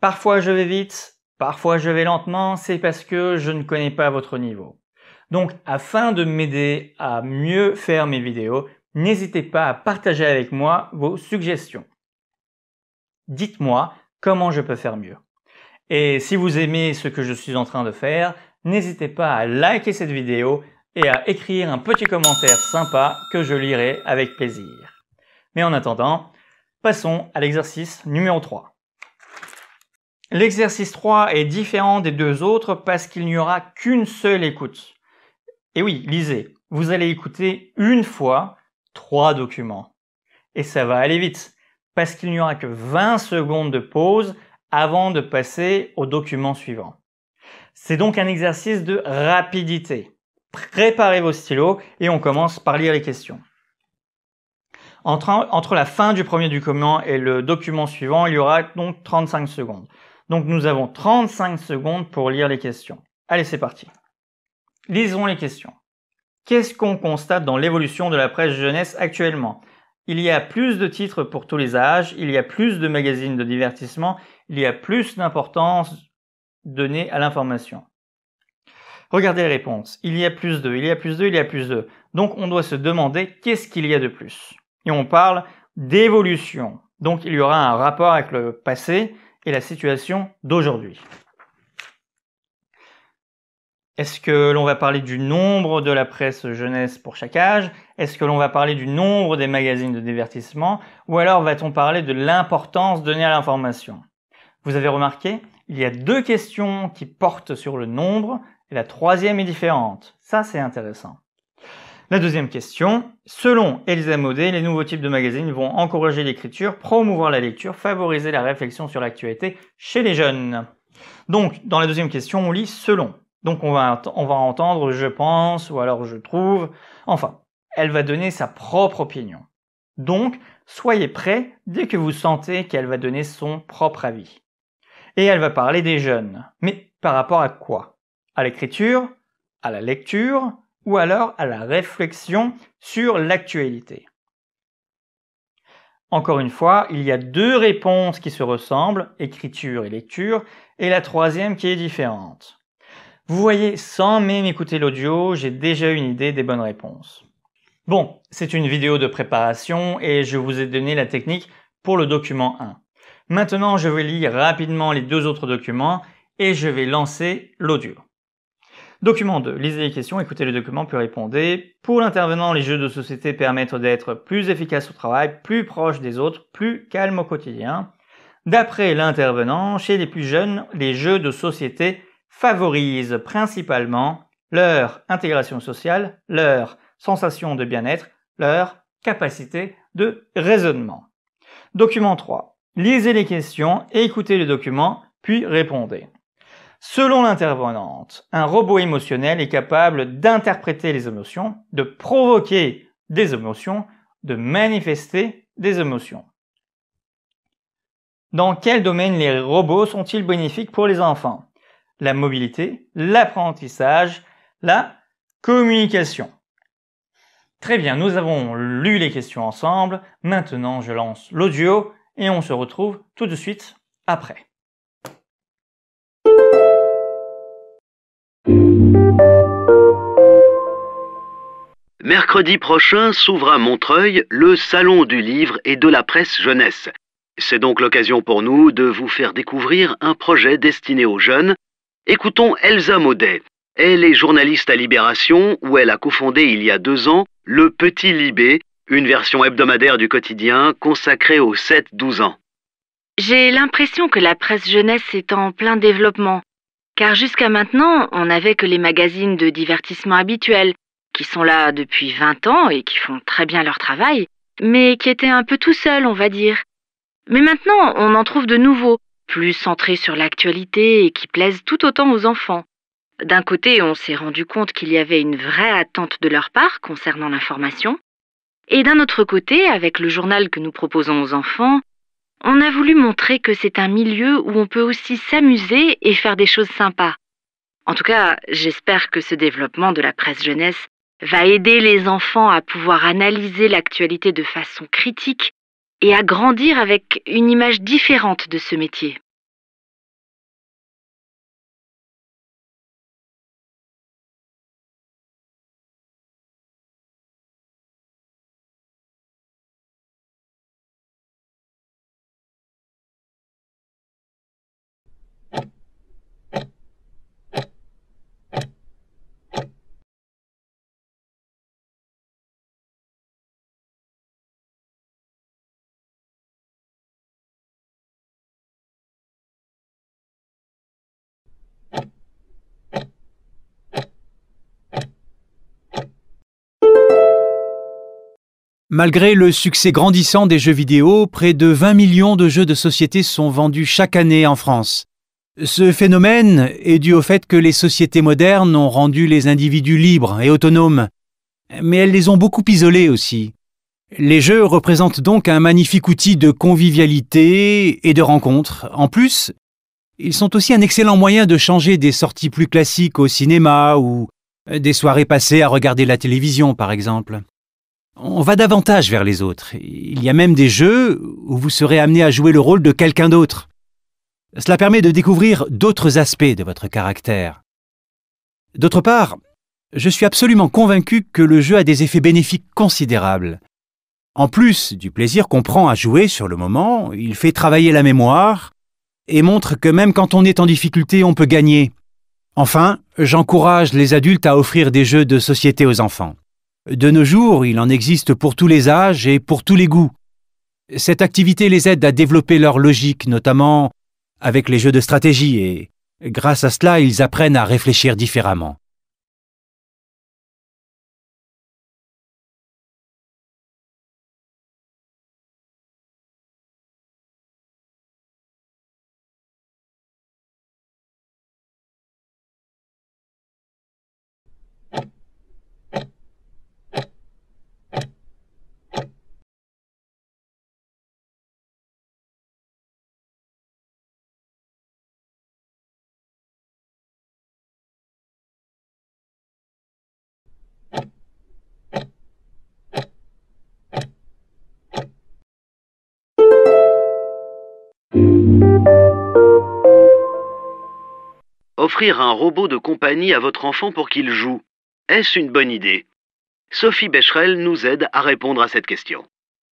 Parfois je vais vite, parfois je vais lentement, c'est parce que je ne connais pas votre niveau. Donc, afin de m'aider à mieux faire mes vidéos, n'hésitez pas à partager avec moi vos suggestions. Dites-moi comment je peux faire mieux. Et si vous aimez ce que je suis en train de faire, n'hésitez pas à liker cette vidéo et à écrire un petit commentaire sympa que je lirai avec plaisir. Mais en attendant, passons à l'exercice numéro 3. L'exercice 3 est différent des deux autres parce qu'il n'y aura qu'une seule écoute. Et oui, lisez, vous allez écouter une fois 3 documents. Et ça va aller vite, parce qu'il n'y aura que 20 secondes de pause avant de passer au document suivant. C'est donc un exercice de rapidité. Préparez vos stylos et on commence par lire les questions. Entre la fin du premier document et le document suivant, il y aura donc 35 secondes. Donc nous avons 35 secondes pour lire les questions. Allez, c'est parti. Lisons les questions. Qu'est-ce qu'on constate dans l'évolution de la presse jeunesse actuellement? Il y a plus de titres pour tous les âges, il y a plus de magazines de divertissement, il y a plus d'importance donnée à l'information. Regardez les réponses. Il y a plus de, il y a plus de, il y a plus de. Donc on doit se demander qu'est-ce qu'il y a de plus. Et on parle d'évolution. Donc il y aura un rapport avec le passé et la situation d'aujourd'hui. Est-ce que l'on va parler du nombre de la presse jeunesse pour chaque âge? Est-ce que l'on va parler du nombre des magazines de divertissement? Ou alors va-t-on parler de l'importance donnée à l'information? Vous avez remarqué, il y a 2 questions qui portent sur le nombre et la troisième est différente. Ça, c'est intéressant. La deuxième question, selon Elisa Modé, les nouveaux types de magazines vont encourager l'écriture, promouvoir la lecture, favoriser la réflexion sur l'actualité chez les jeunes. Donc, dans la deuxième question, on lit selon. Donc on va entendre je pense ou alors je trouve. Enfin, elle va donner sa propre opinion. Donc, soyez prêts dès que vous sentez qu'elle va donner son propre avis. Et elle va parler des jeunes. Mais par rapport à quoi? À l'écriture, à la lecture ou alors à la réflexion sur l'actualité. Encore une fois, il y a 2 réponses qui se ressemblent, écriture et lecture, et la troisième qui est différente. Vous voyez, sans même écouter l'audio, j'ai déjà une idée des bonnes réponses. Bon, c'est une vidéo de préparation et je vous ai donné la technique pour le document 1. Maintenant, je vais lire rapidement les 2 autres documents et je vais lancer l'audio. Document 2. Lisez les questions, écoutez le document, puis répondez. Pour l'intervenant, les jeux de société permettent d'être plus efficace au travail, plus proche des autres, plus calme au quotidien. D'après l'intervenant, chez les plus jeunes, les jeux de société favorisent principalement leur intégration sociale, leur sensation de bien-être, leur capacité de raisonnement. Document 3. Lisez les questions, écoutez le document, puis répondez. Selon l'intervenante, un robot émotionnel est capable d'interpréter les émotions, de provoquer des émotions, de manifester des émotions. Dans quel domaine les robots sont-ils bénéfiques pour les enfants? La mobilité, l'apprentissage, la communication. Très bien, nous avons lu les questions ensemble. Maintenant, je lance l'audio et on se retrouve tout de suite après. Mercredi prochain s'ouvre à Montreuil le Salon du livre et de la presse jeunesse. C'est donc l'occasion pour nous de vous faire découvrir un projet destiné aux jeunes. Écoutons Elsa Maudet. Elle est journaliste à Libération, où elle a cofondé il y a 2 ans Le Petit Libé, une version hebdomadaire du quotidien consacrée aux 7-12 ans. J'ai l'impression que la presse jeunesse est en plein développement, car jusqu'à maintenant, on n'avait que les magazines de divertissement habituels, qui sont là depuis 20 ans et qui font très bien leur travail, mais qui étaient un peu tout seuls, on va dire. Mais maintenant, on en trouve de nouveaux, plus centrés sur l'actualité et qui plaisent tout autant aux enfants. D'un côté, on s'est rendu compte qu'il y avait une vraie attente de leur part concernant l'information, et d'un autre côté, avec le journal que nous proposons aux enfants, on a voulu montrer que c'est un milieu où on peut aussi s'amuser et faire des choses sympas. En tout cas, j'espère que ce développement de la presse jeunesse va aider les enfants à pouvoir analyser l'actualité de façon critique et à grandir avec une image différente de ce métier. Malgré le succès grandissant des jeux vidéo, près de 20 millions de jeux de société sont vendus chaque année en France. Ce phénomène est dû au fait que les sociétés modernes ont rendu les individus libres et autonomes, mais elles les ont beaucoup isolés aussi. Les jeux représentent donc un magnifique outil de convivialité et de rencontre. En plus, ils sont aussi un excellent moyen de changer des sorties plus classiques au cinéma ou des soirées passées à regarder la télévision, par exemple. On va davantage vers les autres. Il y a même des jeux où vous serez amené à jouer le rôle de quelqu'un d'autre. Cela permet de découvrir d'autres aspects de votre caractère. D'autre part, je suis absolument convaincu que le jeu a des effets bénéfiques considérables. En plus du plaisir qu'on prend à jouer sur le moment, il fait travailler la mémoire et montre que même quand on est en difficulté, on peut gagner. Enfin, j'encourage les adultes à offrir des jeux de société aux enfants. De nos jours, il en existe pour tous les âges et pour tous les goûts. Cette activité les aide à développer leur logique, notamment avec les jeux de stratégie, et grâce à cela, ils apprennent à réfléchir différemment. Offrir un robot de compagnie à votre enfant pour qu'il joue, est-ce une bonne idée? Sophie Becherel nous aide à répondre à cette question.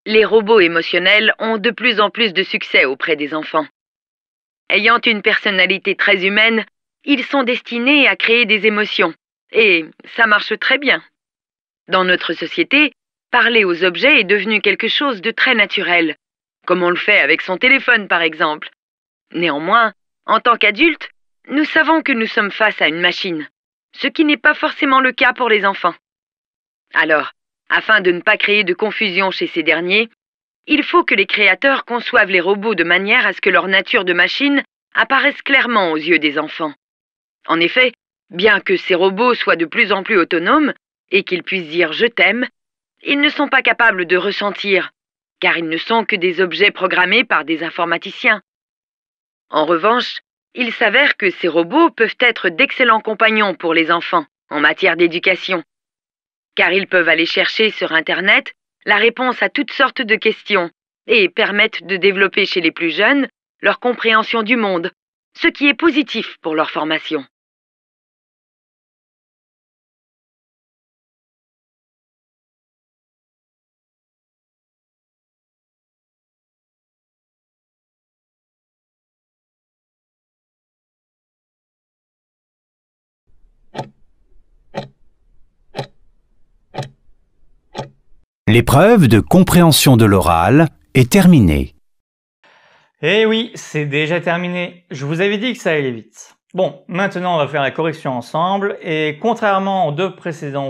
Les robots émotionnels ont de plus en plus de succès auprès des enfants. Ayant une personnalité très humaine, ils sont destinés à créer des émotions, Et ça marche très bien. Dans notre société, parler aux objets est devenu quelque chose de très naturel, comme on le fait avec son téléphone par exemple. Néanmoins, en tant qu'adultes, nous savons que nous sommes face à une machine, ce qui n'est pas forcément le cas pour les enfants. Alors, afin de ne pas créer de confusion chez ces derniers, il faut que les créateurs conçoivent les robots de manière à ce que leur nature de machine apparaisse clairement aux yeux des enfants. En effet, bien que ces robots soient de plus en plus autonomes et qu'ils puissent dire « je t'aime », ils ne sont pas capables de ressentir, car ils ne sont que des objets programmés par des informaticiens. En revanche, il s'avère que ces robots peuvent être d'excellents compagnons pour les enfants en matière d'éducation, car ils peuvent aller chercher sur Internet la réponse à toutes sortes de questions et permettent de développer chez les plus jeunes leur compréhension du monde, ce qui est positif pour leur formation. L'épreuve de compréhension de l'oral est terminée. Eh oui, c'est déjà terminé. Je vous avais dit que ça allait vite. Bon, maintenant on va faire la correction ensemble et contrairement aux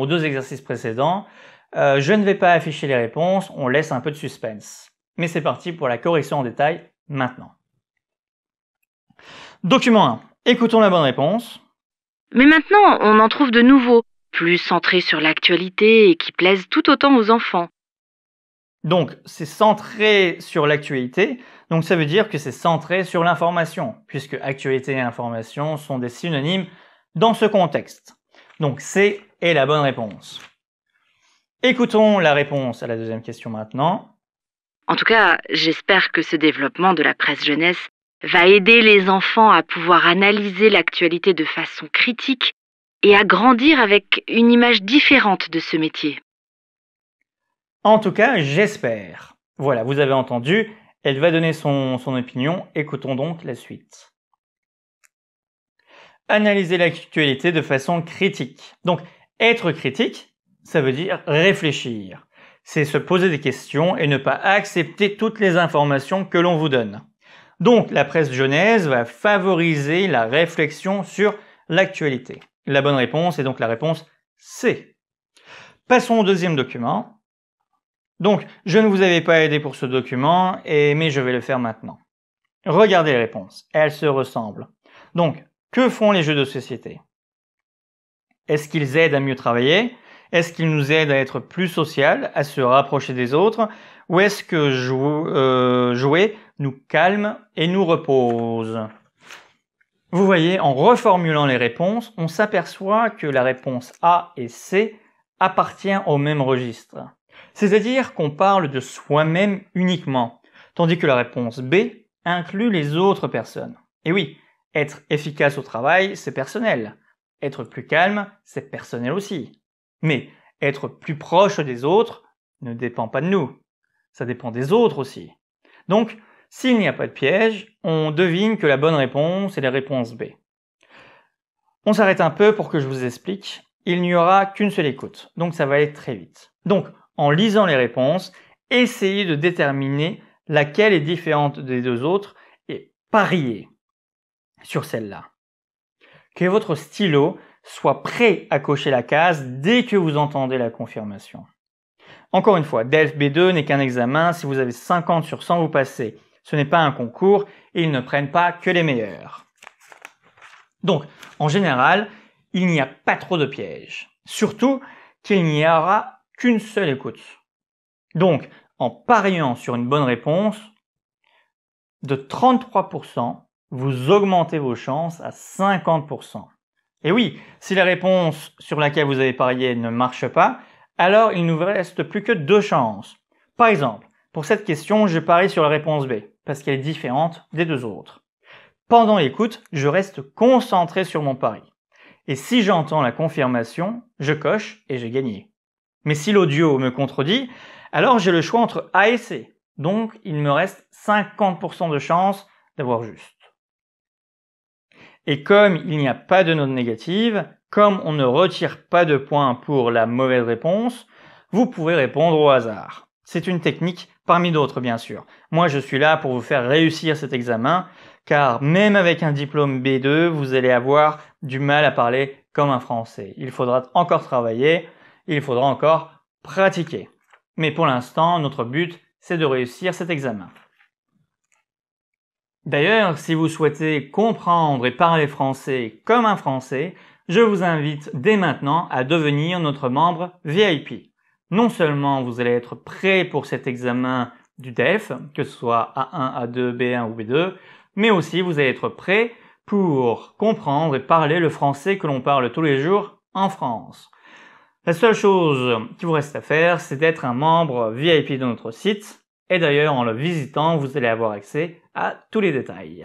deux exercices précédents, je ne vais pas afficher les réponses, on laisse un peu de suspense. Mais c'est parti pour la correction en détail maintenant. Document 1. Écoutons la bonne réponse. Mais maintenant, on en trouve de nouveaux, plus centrés sur l'actualité et qui plaisent tout autant aux enfants. Donc, c'est centré sur l'actualité, donc ça veut dire que c'est centré sur l'information, puisque actualité et information sont des synonymes dans ce contexte. Donc, C est la bonne réponse. Écoutons la réponse à la deuxième question maintenant. En tout cas, j'espère que ce développement de la presse jeunesse va aider les enfants à pouvoir analyser l'actualité de façon critique et à grandir avec une image différente de ce métier. En tout cas, j'espère. Voilà, vous avez entendu, elle va donner son opinion. Écoutons donc la suite. Analyser l'actualité de façon critique. Donc, être critique, ça veut dire réfléchir. C'est se poser des questions et ne pas accepter toutes les informations que l'on vous donne. Donc, la presse jeunesse va favoriser la réflexion sur l'actualité. La bonne réponse est donc la réponse C. Passons au deuxième document. Donc, je ne vous avais pas aidé pour ce document, mais je vais le faire maintenant. Regardez les réponses, elles se ressemblent. Donc, que font les jeux de société? Est-ce qu'ils aident à mieux travailler? Est-ce qu'ils nous aident à être plus social, à se rapprocher des autres? Ou est-ce que jouer nous calme et nous repose? Vous voyez, en reformulant les réponses, on s'aperçoit que la réponse A et C appartiennent au même registre. C'est-à-dire qu'on parle de soi-même uniquement, tandis que la réponse B inclut les autres personnes. Et oui, être efficace au travail, c'est personnel. Être plus calme, c'est personnel aussi. Mais être plus proche des autres ne dépend pas de nous. Ça dépend des autres aussi. Donc, s'il n'y a pas de piège, on devine que la bonne réponse est la réponse B. On s'arrête un peu pour que je vous explique. Il n'y aura qu'une seule écoute, donc ça va aller très vite. Donc, en lisant les réponses, essayez de déterminer laquelle est différente des deux autres et pariez sur celle-là. Que votre stylo soit prêt à cocher la case dès que vous entendez la confirmation. Encore une fois, DELF B2 n'est qu'un examen. Si vous avez 50 sur 100, vous passez. Ce n'est pas un concours et ils ne prennent pas que les meilleurs. Donc, en général, il n'y a pas trop de pièges. Surtout qu'il n'y aura qu'une seule écoute. Donc, en pariant sur une bonne réponse, de 33%, vous augmentez vos chances à 50%. Et oui, si la réponse sur laquelle vous avez parié ne marche pas, alors il ne vous reste plus que 2 chances. Par exemple, pour cette question, je parie sur la réponse B, parce qu'elle est différente des deux autres. Pendant l'écoute, je reste concentré sur mon pari. Et si j'entends la confirmation, je coche et j'ai gagné. Mais si l'audio me contredit, alors j'ai le choix entre A et C. Donc, il me reste 50% de chance d'avoir juste. Et comme il n'y a pas de note négative, Comme on ne retire pas de points pour la mauvaise réponse, vous pouvez répondre au hasard. C'est une technique parmi d'autres, bien sûr. Moi, je suis là pour vous faire réussir cet examen, car même avec un diplôme B2, vous allez avoir du mal à parler comme un Français. Il faudra encore travailler, il faudra encore pratiquer. Mais pour l'instant, notre but, c'est de réussir cet examen. D'ailleurs, si vous souhaitez comprendre et parler français comme un Français, je vous invite dès maintenant à devenir notre membre VIP. Non seulement vous allez être prêt pour cet examen du DEF, que ce soit A1, A2, B1 ou B2, mais aussi vous allez être prêt pour comprendre et parler le français que l'on parle tous les jours en France. La seule chose qu'il vous reste à faire, c'est d'être un membre VIP de notre site. Et d'ailleurs, en le visitant, vous allez avoir accès à tous les détails.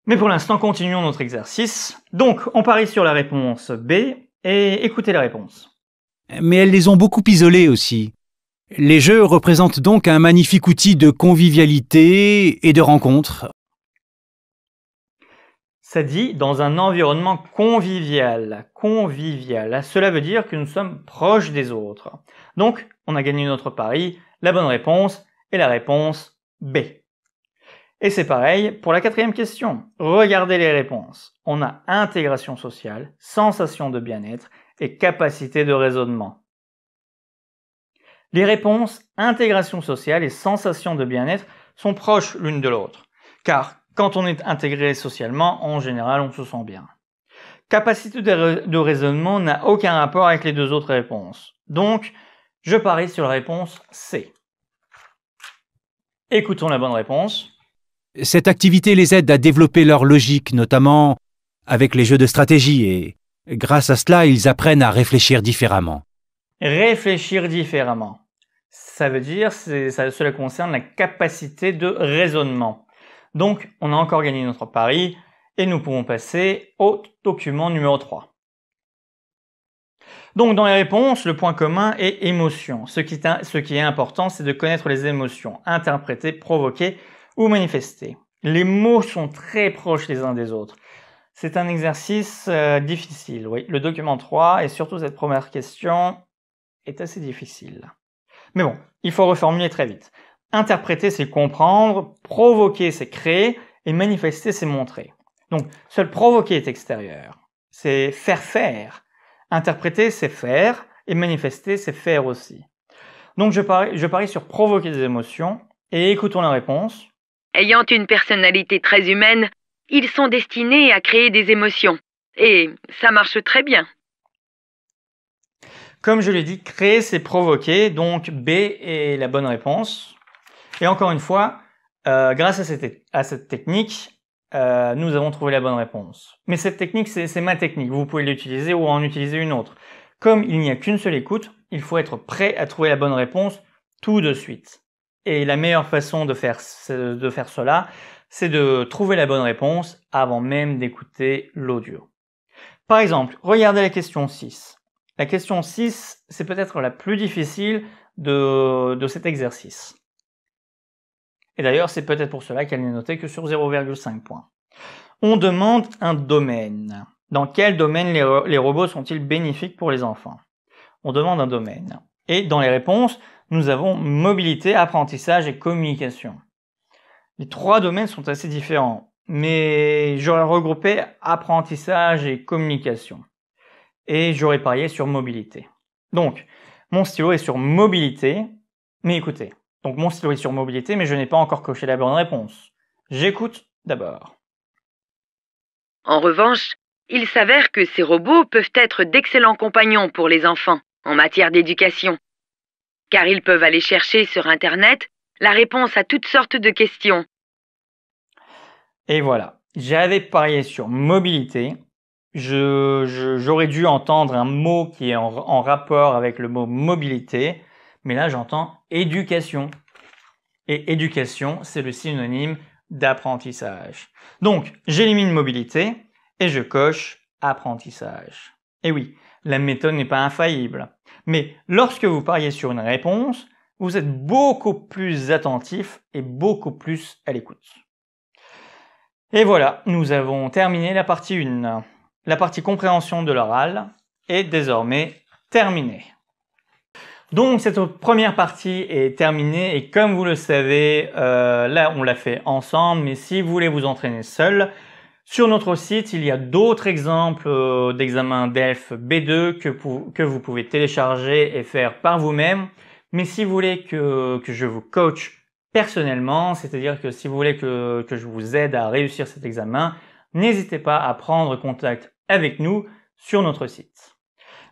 Mais pour l'instant, continuons notre exercice. Donc, on parie sur la réponse B et écoutez la réponse. Mais elles les ont beaucoup isolées aussi. Les jeux représentent donc un magnifique outil de convivialité et de rencontre. Ça dit dans un environnement convivial. Convivial. Cela veut dire que nous sommes proches des autres. Donc, on a gagné notre pari, la bonne réponse est la réponse B. Et c'est pareil pour la quatrième question. Regardez les réponses. On a intégration sociale, sensation de bien-être et capacité de raisonnement. Les réponses intégration sociale et sensation de bien-être sont proches l'une de l'autre. Car quand on est intégré socialement, en général, on se sent bien. Capacité de raisonnement n'a aucun rapport avec les deux autres réponses. Donc, je parie sur la réponse C. Écoutons la bonne réponse. Cette activité les aide à développer leur logique, notamment avec les jeux de stratégie, et grâce à cela, ils apprennent à réfléchir différemment. Réfléchir différemment. Ça veut dire, cela concerne la capacité de raisonnement. Donc, on a encore gagné notre pari et nous pouvons passer au document numéro 3. Donc, dans les réponses, le point commun est émotion. Ce qui est important, c'est de connaître les émotions, interpréter, provoquer ou manifester. Les mots sont très proches les uns des autres. C'est un exercice difficile, oui. Le document 3 et surtout cette première question est assez difficile. Mais bon, il faut reformuler très vite. Interpréter, c'est comprendre, provoquer, c'est créer, et manifester, c'est montrer. Donc, seul provoquer est extérieur. C'est faire. Interpréter, c'est faire, et manifester, c'est faire aussi. Donc, je parie sur provoquer des émotions, et écoutons la réponse. Ayant une personnalité très humaine, ils sont destinés à créer des émotions. Et ça marche très bien. Comme je l'ai dit, créer, c'est provoquer, donc B est la bonne réponse. Et encore une fois, grâce à cette technique, nous avons trouvé la bonne réponse. Mais cette technique, c'est ma technique. Vous pouvez l'utiliser ou en utiliser une autre. Comme il n'y a qu'une seule écoute, il faut être prêt à trouver la bonne réponse tout de suite. Et la meilleure façon de faire cela, c'est de trouver la bonne réponse avant même d'écouter l'audio. Par exemple, regardez la question 6. La question 6, c'est peut-être la plus difficile de cet exercice. Et d'ailleurs, c'est peut-être pour cela qu'elle n'est notée que sur 0,5 points. On demande un domaine. Dans quel domaine les robots sont-ils bénéfiques pour les enfants? On demande un domaine. Et dans les réponses, nous avons mobilité, apprentissage et communication. Les trois domaines sont assez différents, mais j'aurais regroupé apprentissage et communication. Et j'aurais parié sur mobilité. Donc, mon stylo est sur mobilité, mais écoutez. Donc, mon stylo est sur mobilité, mais je n'ai pas encore coché la bonne réponse. J'écoute d'abord. En revanche, il s'avère que ces robots peuvent être d'excellents compagnons pour les enfants en matière d'éducation, car ils peuvent aller chercher sur Internet la réponse à toutes sortes de questions. Et voilà, j'avais parié sur mobilité. J'aurais dû entendre un mot qui est en rapport avec le mot mobilité, mais là j'entends éducation. Et éducation, c'est le synonyme d'apprentissage. Donc, j'élimine mobilité et je coche apprentissage. Et oui, la méthode n'est pas infaillible. Mais lorsque vous pariez sur une réponse, vous êtes beaucoup plus attentif et beaucoup plus à l'écoute. Et voilà, nous avons terminé la partie 1. La partie compréhension de l'oral est désormais terminée. Donc cette première partie est terminée et comme vous le savez, là on l'a fait ensemble, mais si vous voulez vous entraîner seul, sur notre site il y a d'autres exemples d'examens DELF B2 que vous pouvez télécharger et faire par vous-même. Mais si vous voulez que je vous coach personnellement, c'est-à-dire que si vous voulez que je vous aide à réussir cet examen, n'hésitez pas à prendre contact avec nous sur notre site.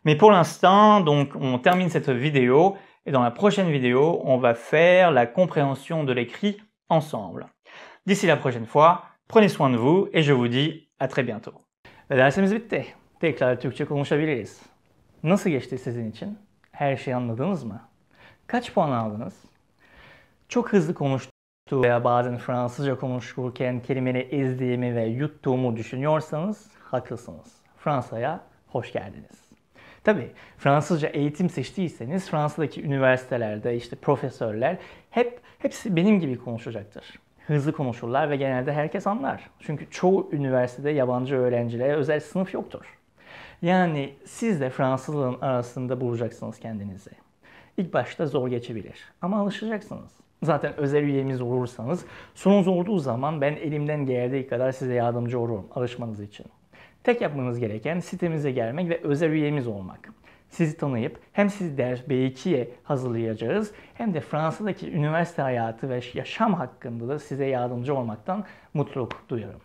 Mais pour l'instant, donc, on termine cette vidéo et dans la prochaine vidéo, on va faire la compréhension de l'écrit ensemble. D'ici la prochaine fois, prenez soin de vous et je vous dis à très bientôt. Ve dersimiz bitti. Tekrar Türkçe konuşabiliriz. Nasıl geçti sizin için? Her şeyi anladınız mı? Kaç puan aldınız? Çok hızlı konuştuğumu veya bazen Fransızca konuşurken kelimeleri ezdiğimi ve yuttuğumu düşünüyorsanız haklısınız. Fransa'ya hoş geldiniz. Tabii Fransızca eğitim seçtiyseniz Fransa'daki üniversitelerde işte profesörler hepsi benim gibi konuşacaktır. Hızlı konuşurlar ve genelde herkes anlar. Çünkü çoğu üniversitede yabancı öğrencilere özel sınıf yoktur. Yani siz de Fransızlığın arasında bulacaksınız kendinizi. İlk başta zor geçebilir ama alışacaksınız. Zaten özel üyemiz olursanız sorunuz olduğu zaman ben elimden geldiği kadar size yardımcı olurum alışmanız için. Tek yapmanız gereken sitemize gelmek ve özel üyemiz olmak. Sizi tanıyıp hem sizi ders B2'ye hazırlayacağız hem de Fransa'daki üniversite hayatı ve yaşam hakkında da size yardımcı olmaktan mutluluk duyarım.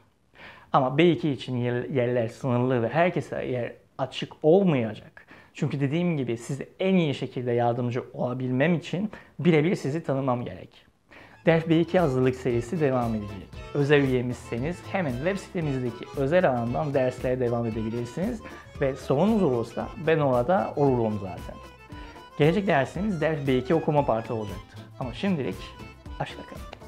Ama B2 için yerler sınırlı ve herkese yer açık olmayacak. Çünkü dediğim gibi size en iyi şekilde yardımcı olabilmem için birebir sizi tanımam gerek. Ders B2 hazırlık serisi devam edecek. Özel üyemizseniz hemen web sitemizdeki özel alandan derslere devam edebilirsiniz ve sorunuz olursa ben orada olurum zaten. Gelecek dersimiz ders B2 okuma partı olacaktır. Ama şimdilik aşkla kalın.